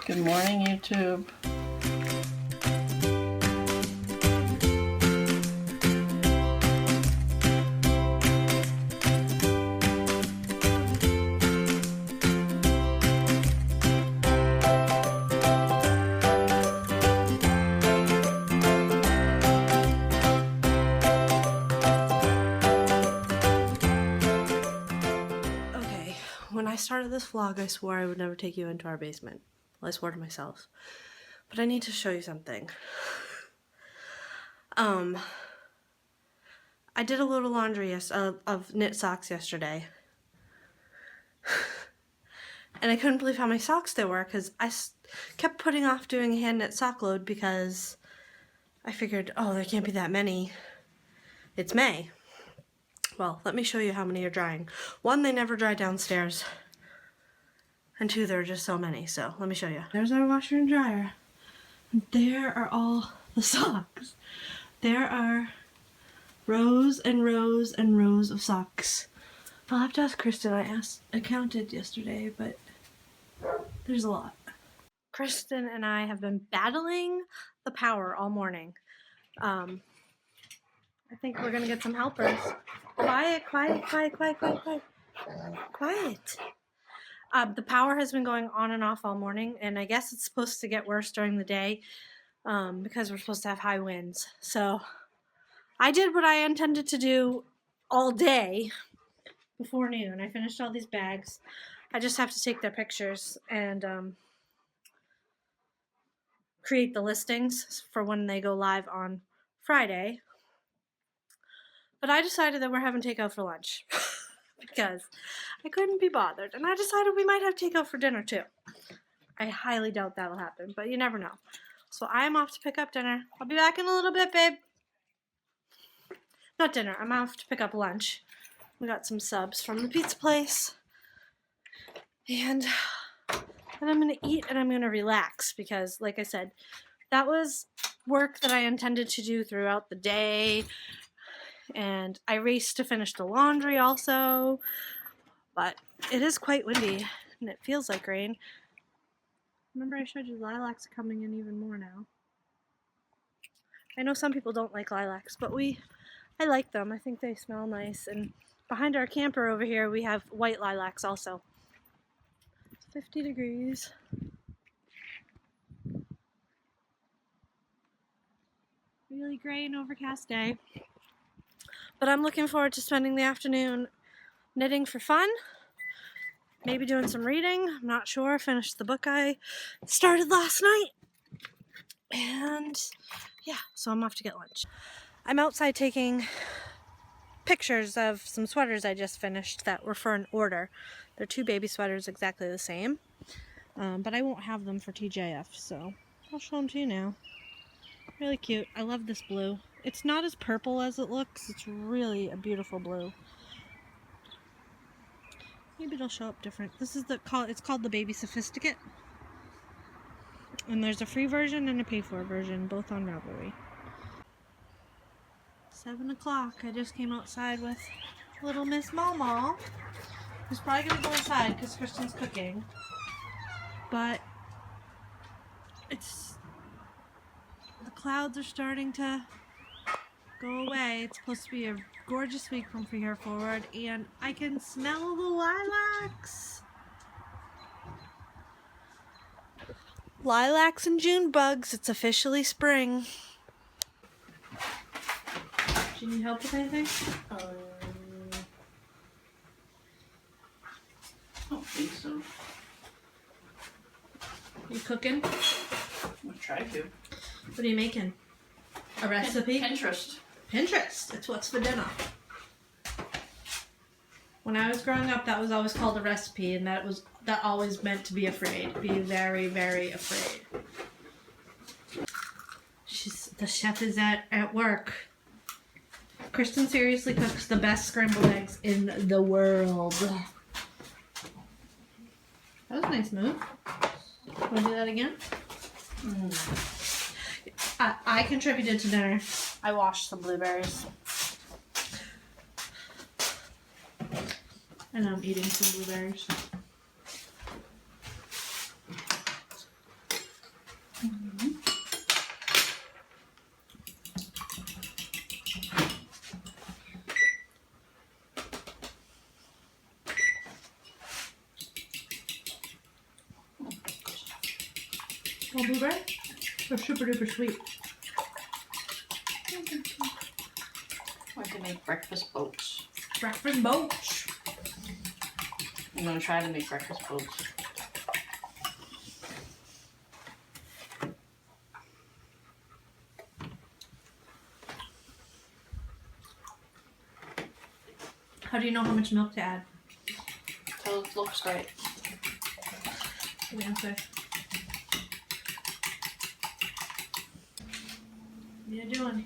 Good morning, YouTube. Okay, when I started this vlog, I swore I would never take you into our basement. Well, I swore to myself. But I need to show you something. I did a little laundry of knit socks yesterday. And I couldn't believe how many socks there were because I kept putting off doing a hand knit sock load because I figured, oh, there can't be that many. It's May. Well, let me show you how many are drying. One, they never dry downstairs. And two, there are just so many, so let me show you. There's our washer and dryer. There are all the socks. There are rows and rows and rows of socks. I'll have to ask Kristen. I counted yesterday, but there's a lot. Kristen and I have been battling the power all morning. I think we're gonna get some helpers. Quiet, quiet, quiet, quiet, quiet, quiet. Quiet. The power has been going on and off all morning, and I guess it's supposed to get worse during the day because we're supposed to have high winds. So I did what I intended to do all day before noon. I finished all these bags. I just have to take their pictures and create the listings for when they go live on Friday. But I decided that we're having takeout for lunch because I couldn't be bothered. And I decided we might have takeout for dinner too. I highly doubt that'll happen, but you never know. So I am off to pick up dinner. I'll be back in a little bit, babe. Not dinner. I'm off to pick up lunch. We got some subs from the pizza place. And then I'm going to eat and I'm going to relax because, like I said, that was work that I intended to do throughout the day. And I raced to finish the laundry also. But it is quite windy and it feels like rain. Remember I showed you lilacs coming in even more now. I know some people don't like lilacs, but I like them. I think they smell nice. And behind our camper over here, we have white lilacs also. It's 50 degrees. Really gray and overcast day. But I'm looking forward to spending the afternoon knitting for fun. Maybe doing some reading. I'm not sure. Finished the book I started last night. And yeah, so I'm off to get lunch. I'm outside taking pictures of some sweaters I just finished that were for an order. They're two baby sweaters exactly the same. But I won't have them for TJF, so I'll show them to you now. Really cute. I love this blue. It's not as purple as it looks. It's really a beautiful blue. Maybe it'll show up different. This is it's called the Baby Sophisticate. And there's a free version and a pay-for version, both on Ravelry. 7 o'clock. I just came outside with little Miss Mama, who's probably going to go inside because Kristen's cooking. But the clouds are starting to go away. It's supposed to be a gorgeous week from here forward, and I can smell the lilacs. Lilacs and June bugs. It's officially spring. Do you need help with anything? I don't think so. You cooking? I'll try to. What are you making? A recipe? Pinterest. Pinterest. It's what's for dinner. When I was growing up, that was always called a recipe, and that always meant to be afraid. Be very, very afraid. The chef is at work. Kristen seriously cooks the best scrambled eggs in the world. That was a nice move. Want to do that again? I contributed to dinner. I washed some blueberries. And I'm eating some blueberries. Oh, blueberry? They're super duper sweet. I can make breakfast boats. Breakfast boats. I'm gonna try to make breakfast boats. How do you know how much milk to add? Till it looks right. Good answer. What are you doing?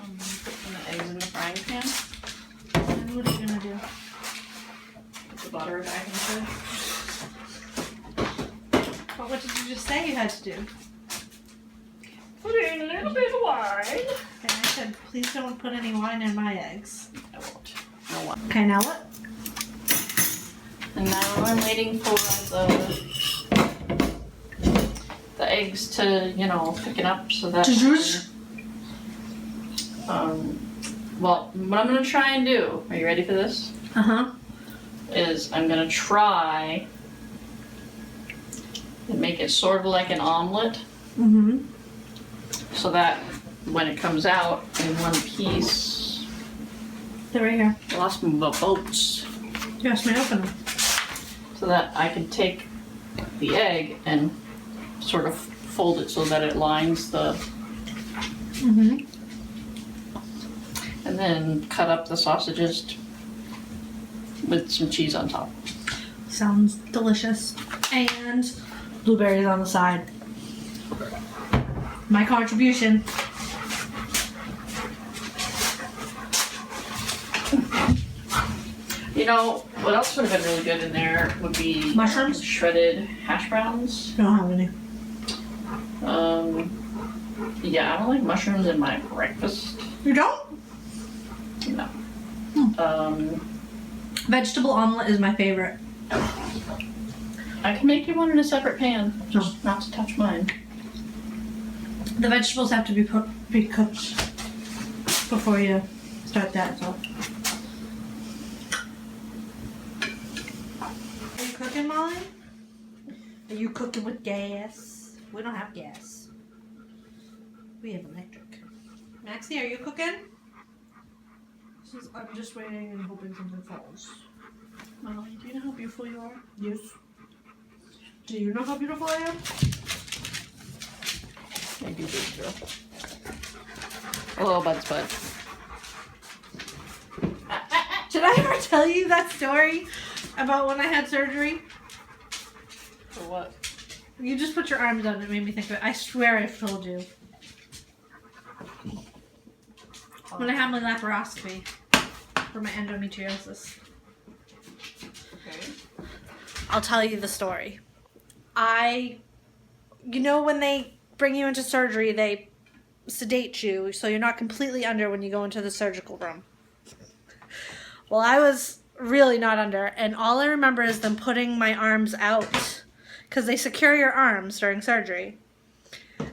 I'm putting the eggs in the frying pan. And what are you gonna do? Put the butter back into it. But what did you just say you had to do? Put in a little bit of wine. And I said, please don't put any wine in my eggs. I won't. No wine. Okay, now what? And now I'm waiting for the eggs to, you know, thicken up so that. Well, what I'm gonna try and do. Are you ready for this? Is I'm gonna try and make it sort of like an omelet. So that when it comes out in one piece. They're right here. I lost my boats. You asked me to open them. So that I can take the egg and sort of fold it so that it lines the. And then cut up the sausages with some cheese on top. Sounds delicious. And blueberries on the side. My contribution. You know, what else would have been really good in there would be Mushrooms? Shredded hash browns. I don't have any. Yeah, I don't like mushrooms in my breakfast. You don't? No. Vegetable omelet is my favorite. I can make you one in a separate pan, just not to touch mine. The vegetables have to be cooked before you start that. So. Are you cooking, Molly? Are you cooking with gas? We don't have gas. We have electric. Maxie, are you cooking? I'm just waiting and hoping something falls. Molly, do you know how beautiful you are? Yes. Do you know how beautiful I am? I do, big girl. Hello, Bud's Bud. Did I ever tell you that story about when I had surgery? For what? You just put your arms on it, made me think of it. I swear I've told you. When I had my laparoscopy for my endometriosis. Okay. I'll tell you the story. You know when they bring you into surgery, they sedate you so you're not completely under when you go into the surgical room. Well, I was really not under, and all I remember is them putting my arms out because they secure your arms during surgery.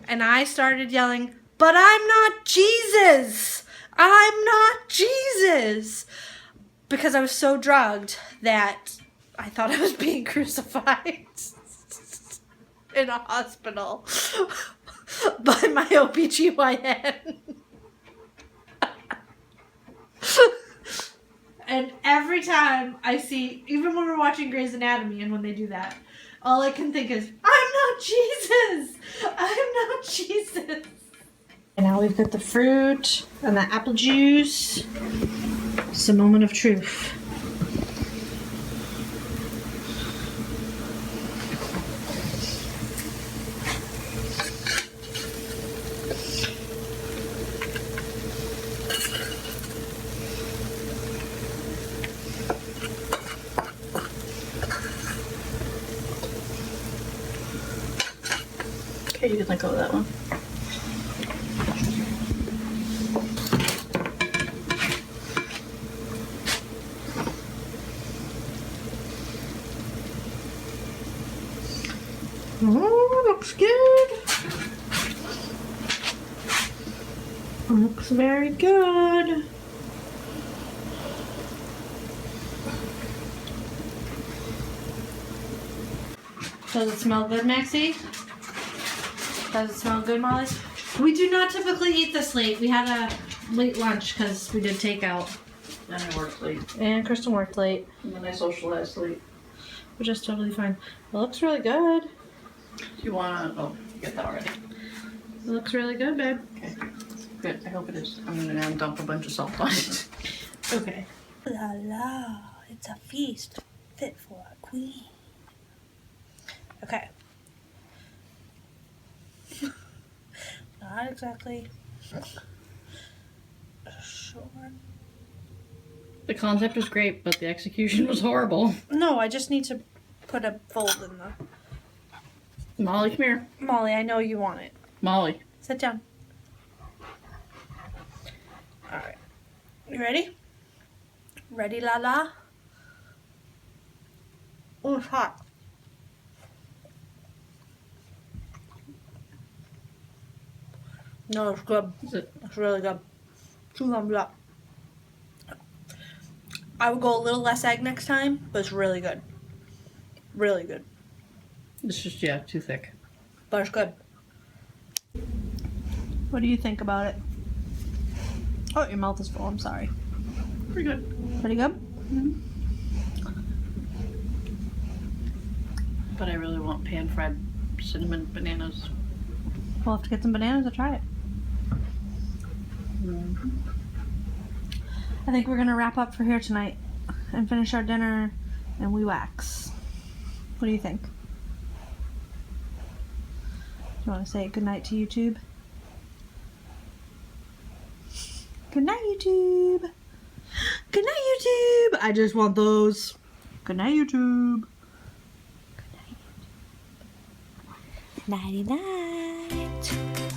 And I started yelling, "But I'm not Jesus! I'm not Jesus!" Because I was so drugged that I thought I was being crucified in a hospital by my OBGYN. And every time I see, even when we're watching Grey's Anatomy and when they do that, all I can think is, I'm not Jesus! I'm not Jesus! And now we've got the fruit and the apple juice. It's a moment of truth. Okay, you can let go of that one. Oh, looks good. Looks very good. Does it smell good, Maxie? Does it smell good, Molly? We do not typically eat this late. We had a late lunch because we did takeout. And I worked late. And Kristen worked late. And then I socialized late. Which is totally fine. It looks really good. Do you wanna, oh, you got that already. It looks really good, babe. Okay, good, I hope it is. I'm gonna now dump a bunch of salt on it. Okay. La la, it's a feast fit for a queen. Okay. Not exactly sure. The concept was great, but the execution was horrible. No, I just need to put a fold in the... Molly, come here. Molly, I know you want it. Molly. Sit down. Alright. You ready? Ready, la la? Oh, it's hot. No, it's good. Is it? It's really good. 2 thumbs up. I would go a little less egg next time, but it's really good. Really good. It's just, yeah, too thick. But it's good. What do you think about it? Oh, your mouth is full. I'm sorry. Pretty good. Pretty good? Mm-hmm. But I really want pan-fried cinnamon bananas. We'll have to get some bananas to try it. Mm-hmm. I think we're going to wrap up for here tonight and finish our dinner and we wax. What do you think? Do you want to say goodnight to YouTube? Good night, YouTube. Good night, YouTube. I just want those. Good night, YouTube. Good night. Nighty night.